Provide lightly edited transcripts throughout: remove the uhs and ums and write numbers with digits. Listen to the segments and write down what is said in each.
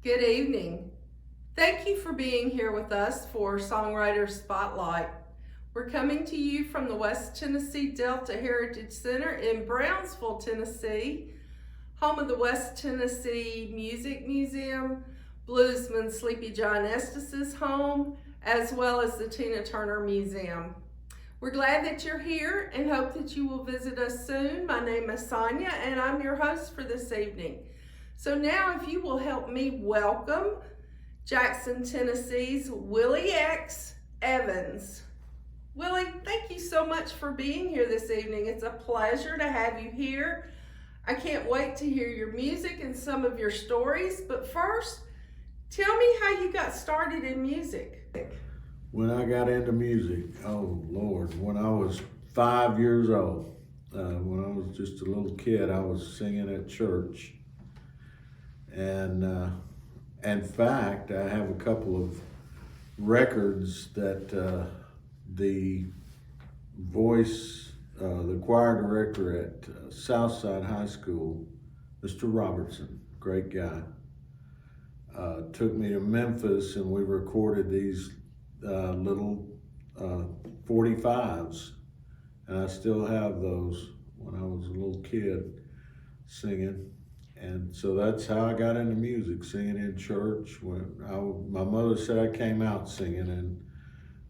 Good evening. Thank you for being here with us for Songwriter Spotlight. We're coming to you from the West Tennessee Delta Heritage Center in Brownsville, Tennessee, home of the West Tennessee Music Museum, bluesman Sleepy John Estes' home, as well as the Tina Turner Museum. We're glad that you're here and hope that you will visit us soon. My name is Sonia and I'm your host for this evening. So now if you will help me welcome Jackson, Tennessee's Willi X Evans. Willi, thank you so much for being here this evening. It's a pleasure to have you here. I can't wait to hear your music and some of your stories, but first, tell me how you got started in music. When I got into music, oh Lord, when I was 5 years old, when I was just a little kid, I was singing at church. And in fact, I have a couple of records that the choir director at Southside High School, Mr. Robertson, great guy, took me to Memphis and we recorded these little 45s. And I still have those when I was a little kid singing. And so that's how I got into music, singing in church. My mother said I came out singing, and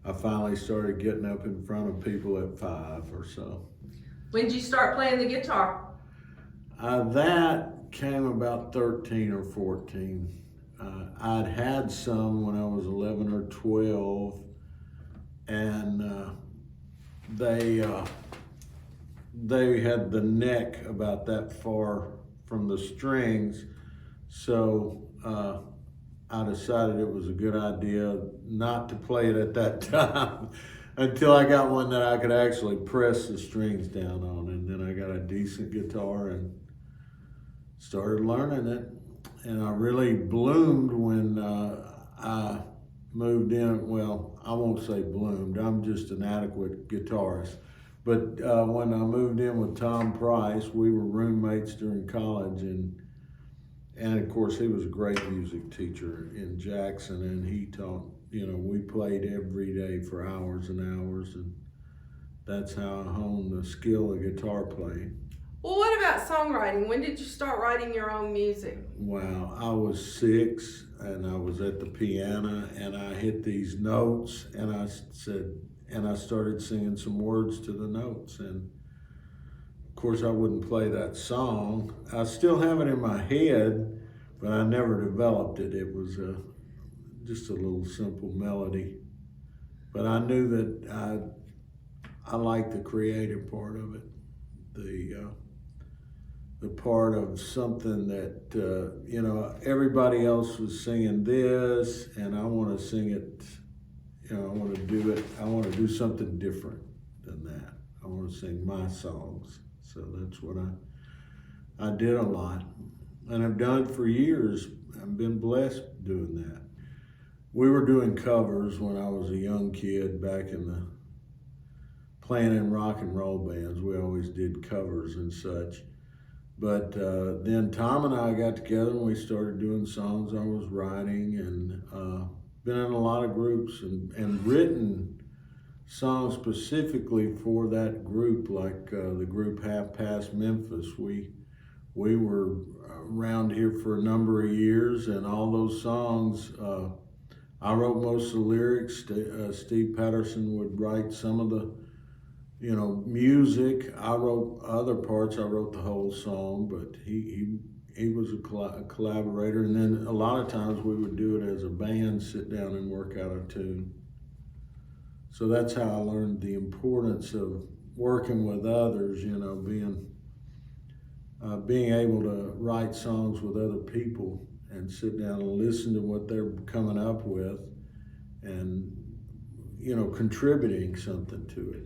I finally started getting up in front of people at 5 or so. When did you start playing the guitar? That came about 13 or 14. I'd had some when I was 11 or 12, and they had the neck about that far from the strings, so I decided it was a good idea not to play it at that time until I got one that I could actually press the strings down on, and then I got a decent guitar and started learning it. And I really bloomed when I moved in. Well, I won't say bloomed, I'm just an adequate guitarist. But when I moved in with Tom Price, we were roommates during college, and of course he was a great music teacher in Jackson, and he taught, we played every day for hours and hours, and that's how I honed the skill of guitar playing. Well, what about songwriting? When did you start writing your own music? Wow, I was 6 and I was at the piano and I hit these notes and I started singing some words to the notes, and of course I wouldn't play that song. I still have it in my head, but I never developed it. It was just a little simple melody, but I knew that I liked the creative part of it, the part of something that everybody else was singing this, and I want to sing it. I want to do it. I want to do something different than that. I want to sing my songs. So that's what I did a lot. And I've done it for years. I've been blessed doing that. We were doing covers when I was a young kid back playing in rock and roll bands. We always did covers and such. But then Tom and I got together and we started doing songs I was writing, and been in a lot of groups and written songs specifically for that group, like the group Half Past Memphis. We were around here for a number of years, and all those songs, I wrote most of the lyrics. Steve Patterson would write some of the music. I wrote other parts. I wrote the whole song, but he was a collaborator. And then a lot of times we would do it as a band, sit down and work out a tune. So that's how I learned the importance of working with others, being able to write songs with other people and sit down and listen to what they're coming up with and, contributing something to it.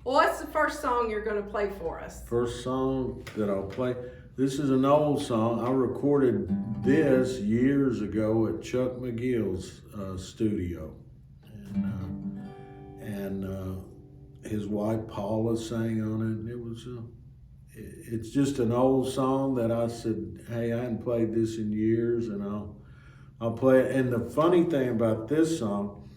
Well, what's the first song you're going to play for us? First song that I'll play, this is an old song. I recorded this years ago at Chuck McGill's studio. And his wife Paula sang on it. And it's just an old song that I said, hey, I hadn't played this in years, and I'll play it. And the funny thing about this song,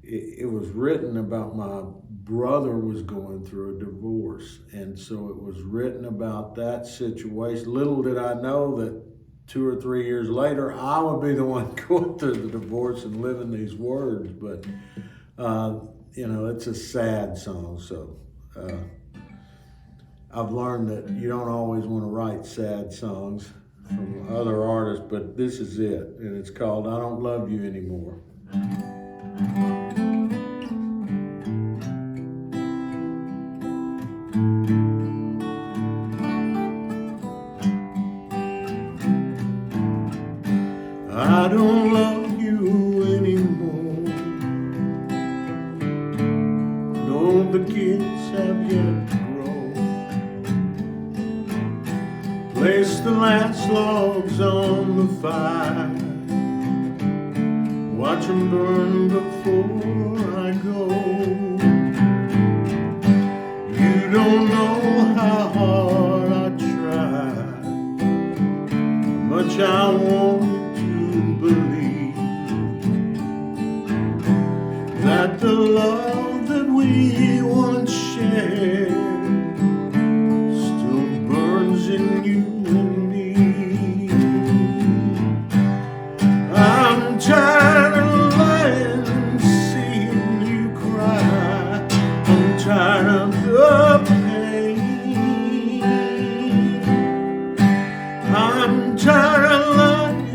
it was written about my brother was going through a divorce, and so it was written about that situation. Little did I know that 2 or 3 years later, I would be the one going through the divorce and living these words. But you know, it's a sad song, so I've learned that you don't always want to write sad songs from other artists, but this is it, and it's called I Don't Love You Anymore. I don't love you anymore. No, the kids have yet to grow. Place the last logs on the fire. Watch them burn before I go. You don't know how hard I tried, how much I want believe that the love that we once shared still burns in you and me. I'm tired of lying and seeing you cry. I'm tired of the pain. I'm tired of lying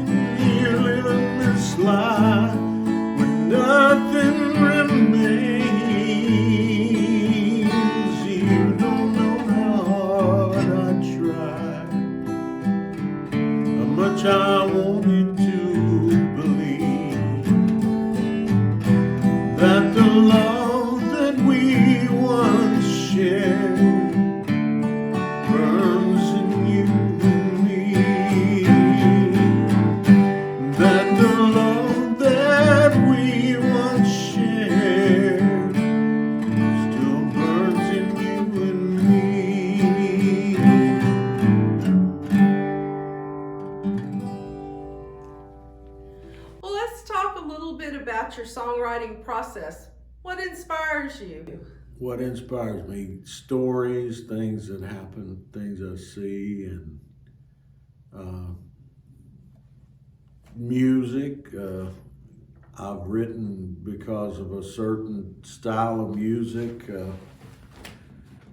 lie when nothing remains. You don't know how hard I tried, how much I wanted to believe that the love that we once shared burns in you and me. That the love that we once shared still burns in you and me. Well, let's talk a little bit about your songwriting process. What inspires you? What inspires me? Stories, things that happen, things I see, and music. I've written because of a certain style of music,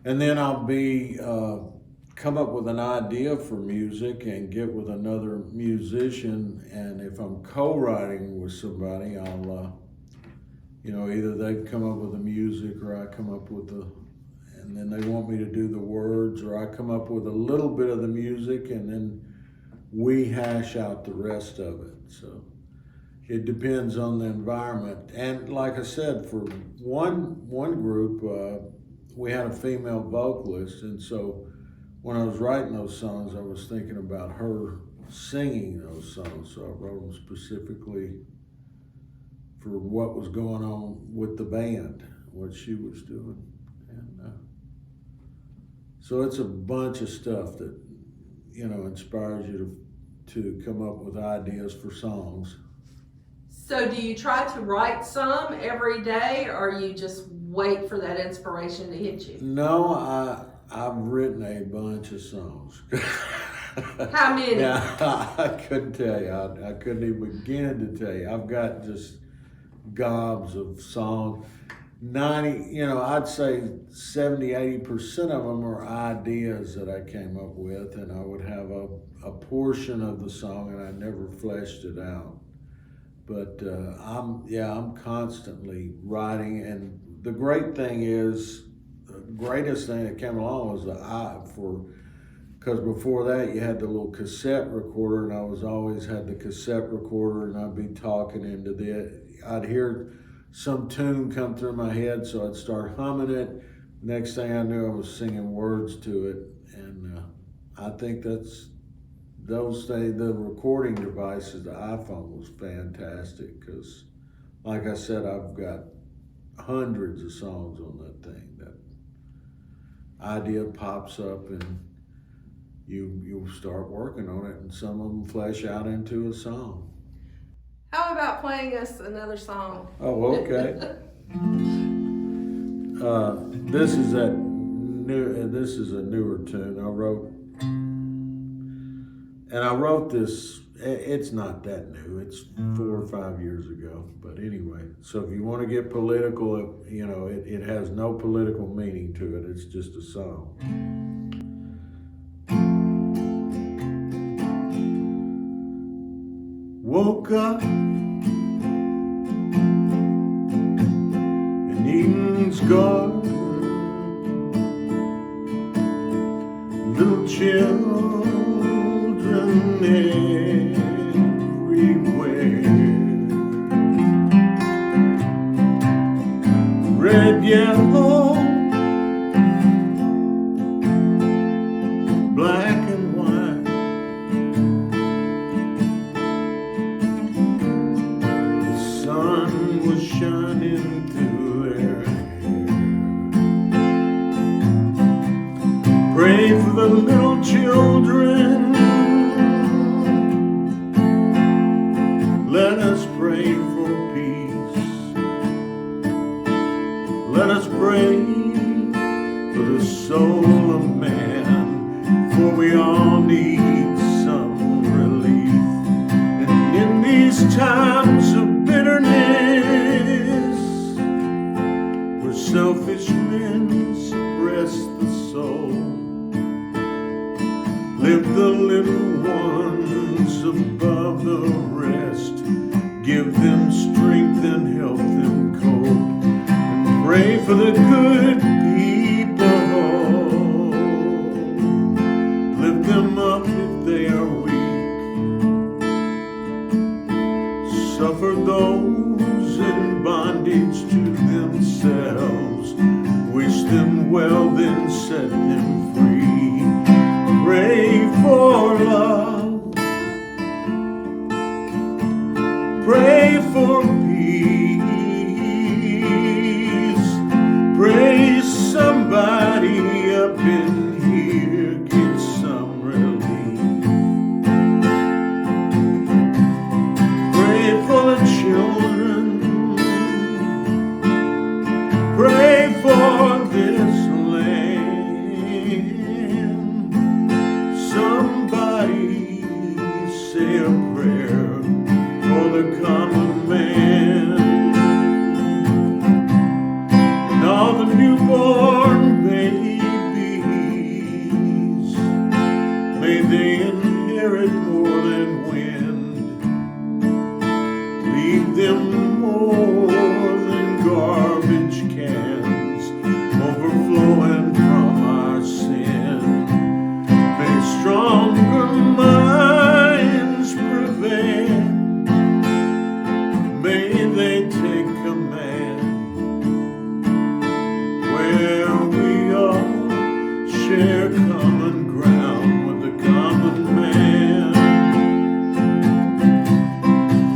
and then I'll be come up with an idea for music and get with another musician, and if I'm co-writing with somebody, I'll you know, either they come up with the music or I come up with and then they want me to do the words, or I come up with a little bit of the music and then we hash out the rest of it. So it depends on the environment. And like I said, for one group, we had a female vocalist, and so when I was writing those songs, I was thinking about her singing those songs. So I wrote them specifically for what was going on with the band, what she was doing. And so it's a bunch of stuff that, you know, inspires you to come up with ideas for songs. So do you try to write some every day, or you just wait for that inspiration to hit you? No, I've written a bunch of songs. How many? Yeah, I couldn't tell you. I couldn't even begin to tell you. I've got just gobs of songs. 90, you know, I'd say 70-80% of them are ideas that I came up with, and I would have a portion of the song and I never fleshed it out. But I'm constantly writing, and the great thing is, the greatest thing that came along was because before that you had the little cassette recorder, and I was always had the cassette recorder, and I'd be talking into I'd hear some tune come through my head, so I'd start humming it. Next thing I knew, I was singing words to it, and I think those things, the recording devices, the iPhone was fantastic because, like I said, I've got hundreds of songs on that thing. That idea pops up, and you'll start working on it, and some of them flesh out into a song. How about playing us another song? Oh, okay. This is a newer tune I wrote, and I wrote this. It's not that new. It's 4 or 5 years ago. But anyway, so if you want to get political, it has no political meaning to it. It's just a song. Woke up in Eden's garden, little children everywhere, red, yellow, black and white. The sun was shining through their hair. Pray for the little children. Let us pray for peace. Let us pray for the soul of man, for we all need some relief. And in these times of bitterness, where selfish men suppress the soul, lift the little ones above the rest, give them strength and help them cope, and pray for the good people. Lift them up if they are weak. Suffer those in bondage to themselves. Wish them well, then set them free. Pray for love. Pray for peace. Pray somebody up in here gets some relief. Pray for the children. Pray for this land. Somebody say a prayer for the common man. And all the newborn babies, may they inherit more than wind. Leave them more than garbage cans overflowing from our sin. May stronger minds prevail. May they take command, where we all share common ground with the common man.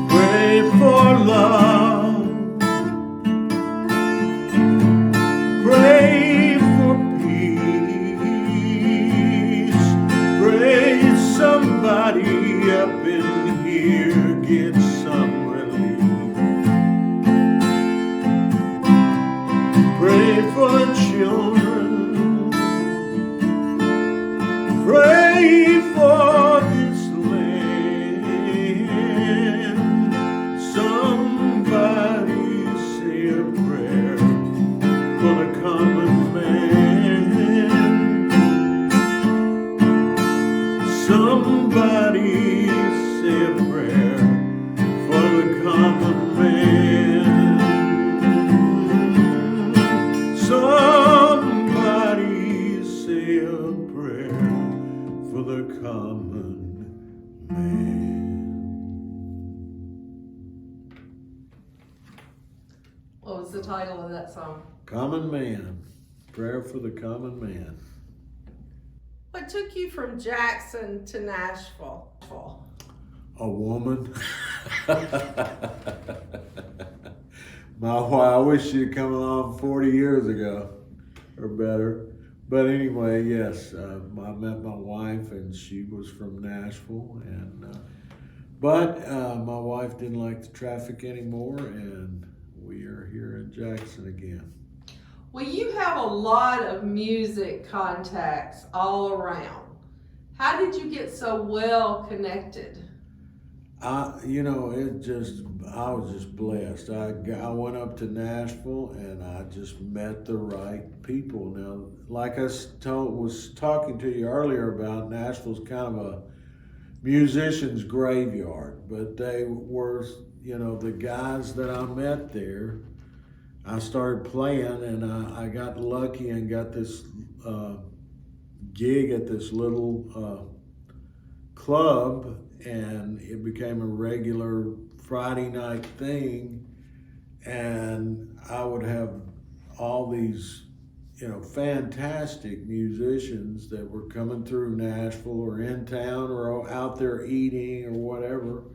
Pray for love. Pray for peace. Pray somebody up in here gets some relief. Pray for the children. Pray for this land. Somebody say a prayer for the common man. Somebody say a prayer for the common man. Somebody say a prayer for the common man. What was the title of that song? Common man. Prayer for the common man. What took you from Jackson to Nashville? A woman. My wife, I wish she'd come along 40 years ago or better. But anyway, yes, I met my wife, and she was from Nashville, and but my wife didn't like the traffic anymore, and we are here in Jackson again. Well, you have a lot of music contacts all around. How did you get so well connected? I was just blessed. I went up to Nashville and I just met the right people. Now, like was talking to you earlier about, Nashville's kind of a musician's graveyard, but they were, the guys that I met there, I started playing, and I got lucky and got this gig at this little club, and it became a regular Friday night thing, and I would have all these fantastic musicians that were coming through Nashville or in town or out there eating or whatever,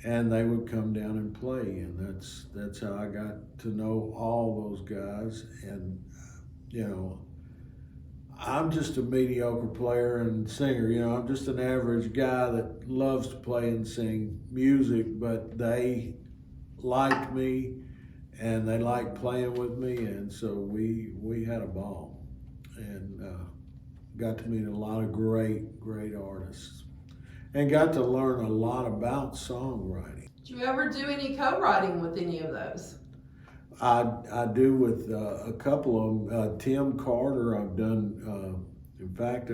and they would come down and play, and that's how I got to know all those guys. And I'm just a mediocre player and singer. I'm just an average guy that loves to play and sing music, but they liked me and they liked playing with me, and so we had a ball, and got to meet a lot of great artists, and got to learn a lot about songwriting. Did you ever do any co-writing with any of those? I do with a couple of them. Tim Carter, I've done. In fact,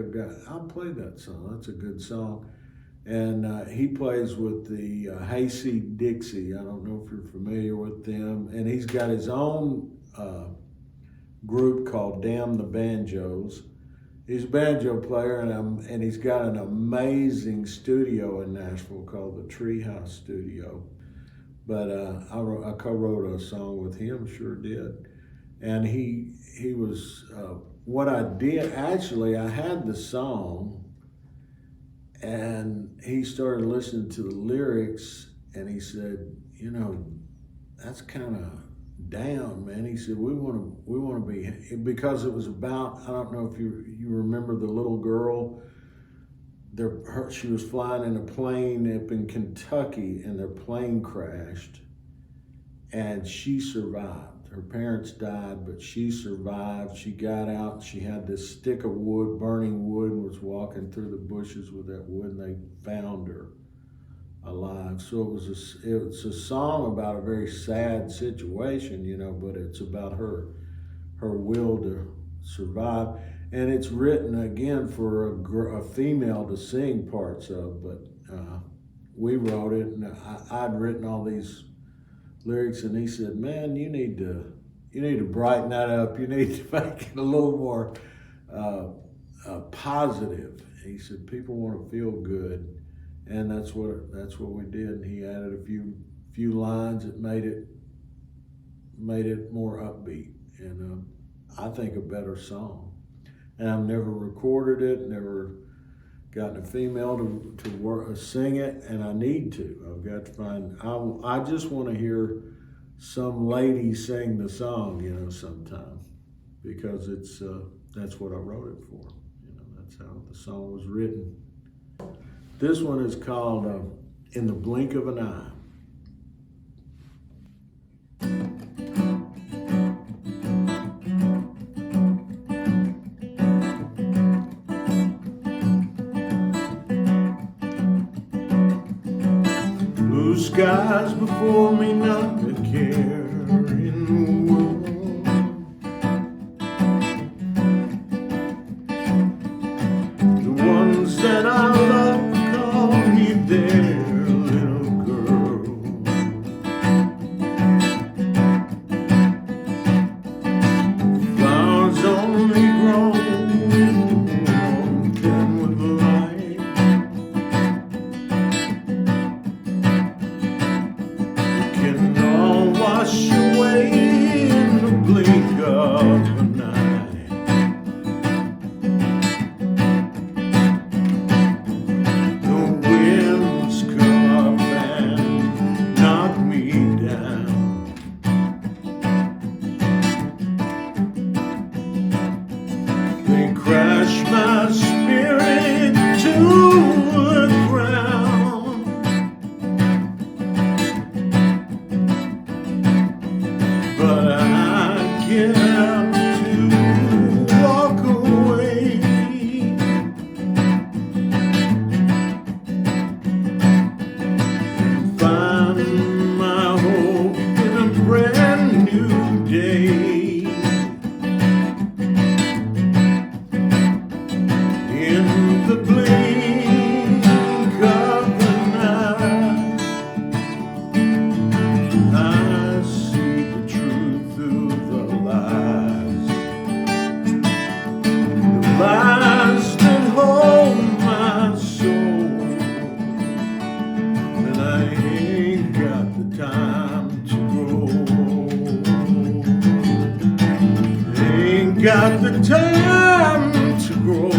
I'll play that song. That's a good song. And he plays with the Hayseed Dixie. I don't know if you're familiar with them. And he's got his own group called Damn the Banjos. He's a banjo player, and he's got an amazing studio in Nashville called the Treehouse Studio. But I co-wrote a song with him, sure did. And he was, what I did, actually, I had the song, and he started listening to the lyrics, and he said, that's kind of down, man. He said, we want to be, because it was about, I don't know if you remember the little girl. She was flying in a plane up in Kentucky, and their plane crashed, and she survived. Her parents died, but she survived. She got out. She had this stick of wood, burning wood, and was walking through the bushes with that wood, and they found her alive. So it's a song about a very sad situation, but it's about her will to survive. And it's written, again, for a female to sing parts of, but we wrote it, and I'd written all these lyrics, and he said, man, you need to brighten that up. You need to make it a little more positive. He said, people want to feel good, and that's what we did. And he added a few lines that made it more upbeat, and I think a better song. And I've never recorded it, never gotten a female to sing it, and I need to. I've got to find, I just want to hear some lady sing the song, sometime, because that's what I wrote it for. That's how the song was written. This one is called In the Blink of an Eye. Blue skies before me, not a care in the world. The ones that I love call me their little girl. Flowers only grow on them with light. Can all wash away in the blink of an eye. The winds come up and knock me down. got the time to grow.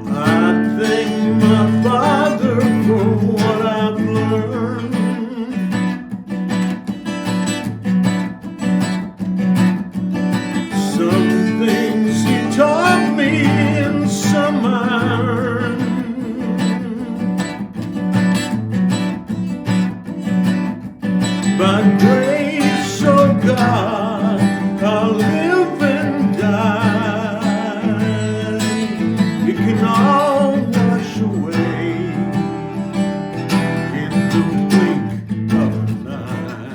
I thank my Father for what I've learned. Some things He taught me and some I earned. By grace, oh God, I'll live and die. It can all wash away in the blink of an eye.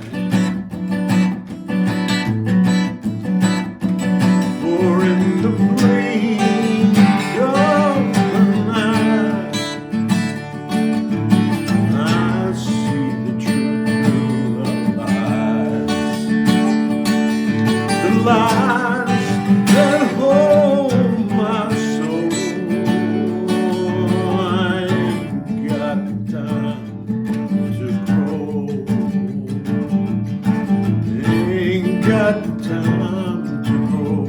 For in the blink of an eye, I see the truth of lies. The lies that hold my soul. I ain't got time to grow. Ain't got time to grow.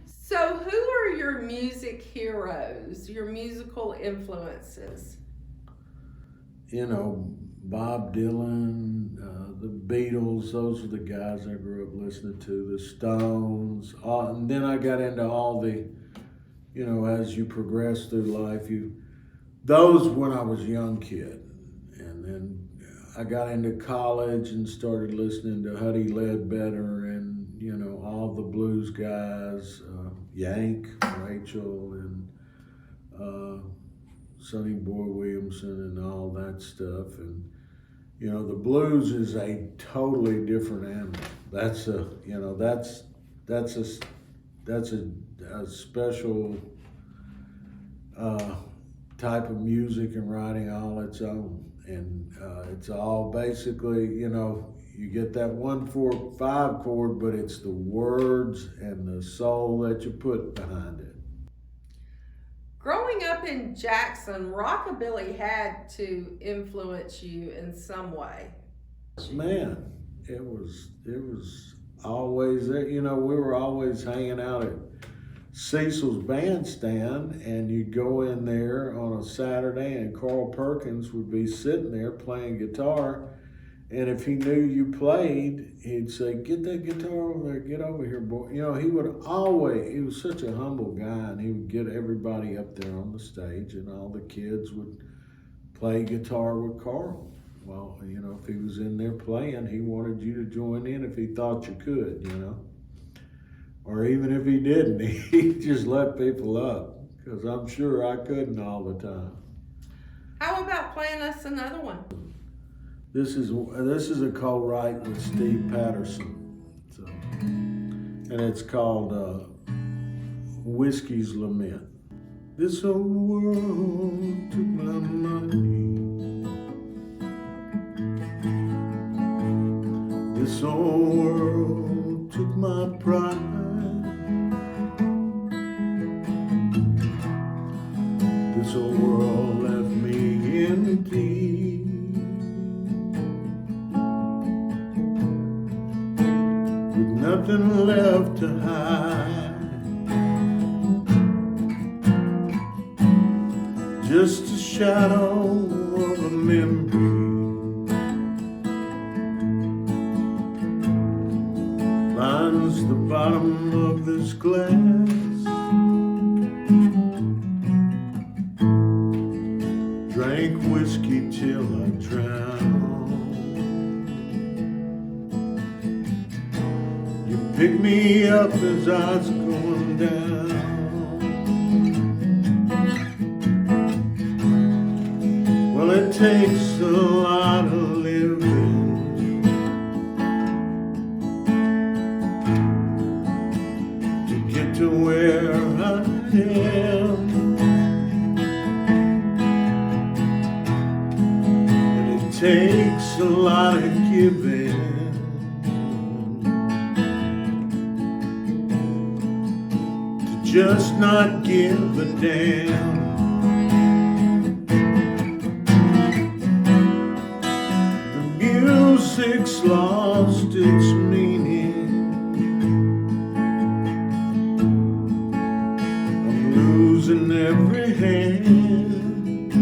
So, who are your music heroes, your musical influences? You know, Bob Dylan, the Beatles, those are the guys I grew up listening to, the Stones. And then I got into all the, you know, as you progress through life, those when I was a young kid. And then I got into college and started listening to Huddy Ledbetter and, you know, all the blues guys, Yank, Rachel, and Sonny Boy Williamson and all that stuff. And, you know, the blues is a totally different animal. That's a, you know, that's a special type of music and writing all its own. And it's all basically, you know, you get that 1-4-5 chord, but it's the words and the soul that you put behind it. Growing up in Jackson, rockabilly had to influence you in some way. Man, it was always there. You know, we were always hanging out at Cecil's bandstand, and you'd go in there on a Saturday, and Carl Perkins would be sitting there playing guitar. And if he knew you played, he'd say, "Get that guitar over there, get over here, boy." You know, he was such a humble guy, and he would get everybody up there on the stage, and all the kids would play guitar with Carl. Well, you know, if he was in there playing, he wanted you to join in if he thought you could, you know. Or even if he didn't, he'd just let people up, because I'm sure I couldn't all the time. How about playing us another one? This is a co-write with Steve Patterson, so, and it's called Whiskey's Lament. This old world took my money. This old world took my pride. This old world left me empty. Nothing left to hide, just a shadow of a memory lines the bottom of this glass. Drank whiskey till I drowned. Pick me up as I was going down. Well, it takes a lot of living to get to where I am. And it takes a lot of giving just not give a damn. The music's lost its meaning. I'm losing every hand.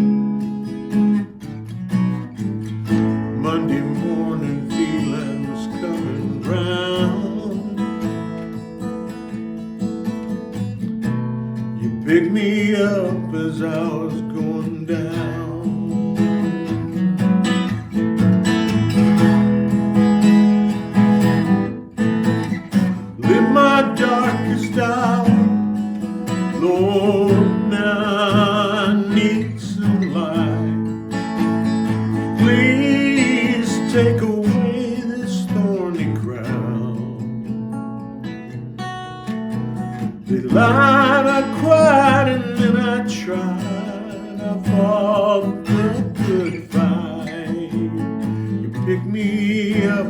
Monday morning feelings coming round. You picked me up as I was going down. Lit my darkest hour, Lord, now I need some light. Please take away this thorny crown. They lied, I cried, and then I tried. I fought the good fight. You picked me up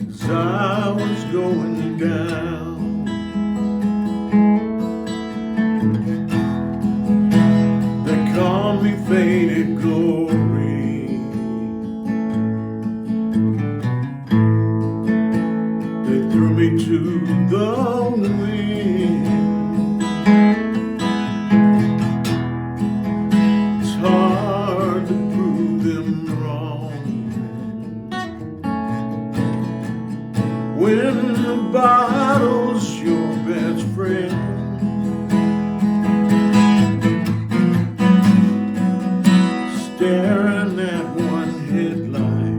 as I was going down. They call me faded glory. They threw me to the wind. It's hard to prove them wrong when the bottle's your best friend. Staring at one headlight,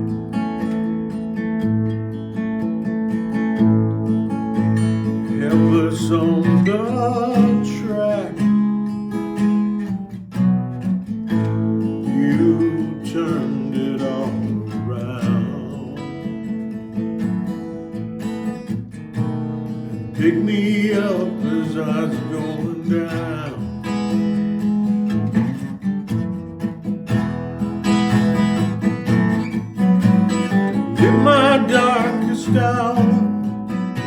helpless on the track. You turned it all around and picked me up as I was going down. In my darkest hour,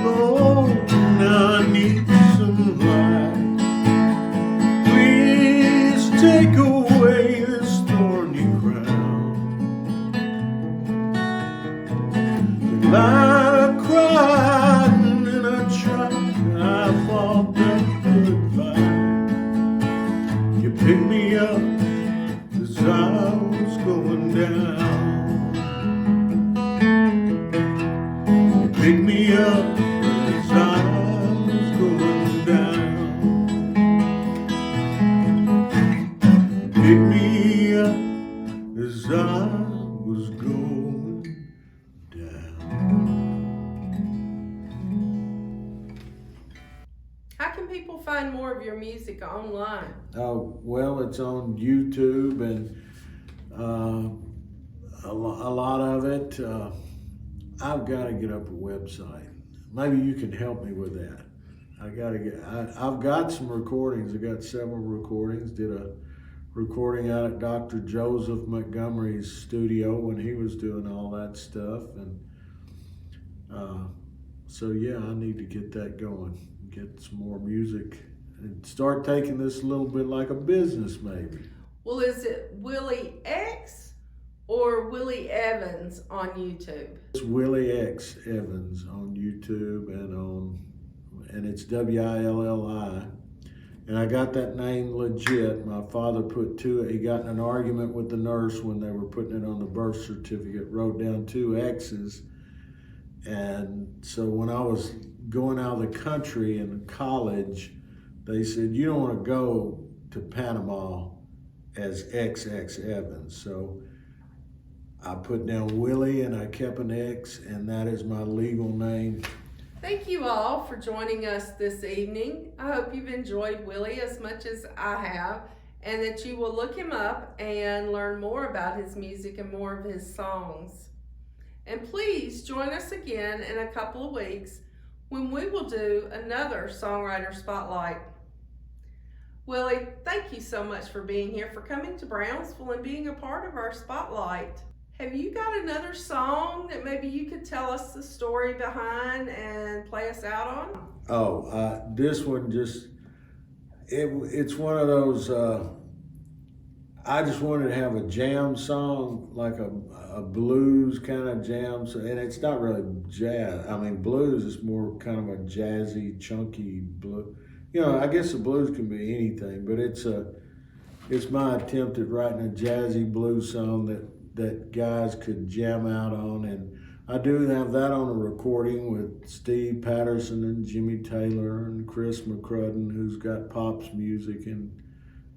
Lord, now I need some light. Please take away this thorny crown. And I cried and then I tried. I fought that good fight. You picked me up as I was going down. Pick me up as I was going down. Pick me up as I was going down. How can people find more of your music online? Oh, well, it's on YouTube and a lot of it. I've got to get up a website. Maybe you can help me with that. I've got some recordings. I got several recordings. Did a recording out at Dr. Joseph Montgomery's studio when he was doing all that stuff. And so yeah, I need to get that going. Get some more music and start taking this a little bit like a business maybe. Well, is it Willi X or Willi Evans on YouTube? It's Willi X Evans on YouTube and it's Willi. And I got that name legit. My father he got in an argument with the nurse when they were putting it on the birth certificate, wrote down 2 X's. And so when I was going out of the country in college, they said, you don't want to go to Panama as XX Evans. So I put down Willi and I kept an X, and that is my legal name. Thank you all for joining us this evening. I hope you've enjoyed Willi as much as I have, and that you will look him up and learn more about his music and more of his songs. And please join us again in a couple of weeks when we will do another Songwriter Spotlight. Willi, thank you so much for being here, for coming to Brownsville and being a part of our Spotlight. Have you got another song that maybe you could tell us the story behind and play us out on? Oh, this one just it's one of those, I just wanted to have a jam song, like a blues kind of jam. So, and it's not really jazz. I mean, blues is more kind of a jazzy, chunky blues. You know, I guess the blues can be anything, but it's my attempt at writing a jazzy blues song that guys could jam out on. And I do have that on a recording with Steve Patterson and Jimmy Taylor and Chris McCrudden, who's got Pop's music in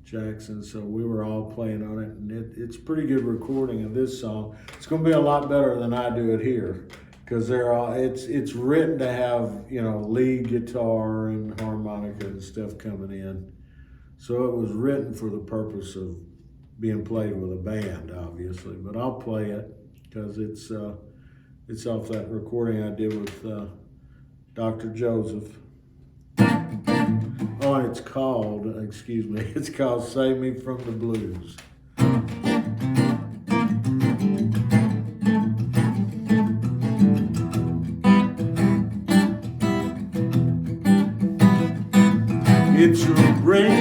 Jackson. So we were all playing on it, and it's a pretty good recording of this song. It's going to be a lot better than I do it here, because it's written to have, you know, lead guitar and harmonica and stuff coming in. So it was written for the purpose of being played with a band, obviously. But I'll play it because it's off that recording I did with Dr. Joseph. Oh, and it's called Save Me From the Blues. It's a rain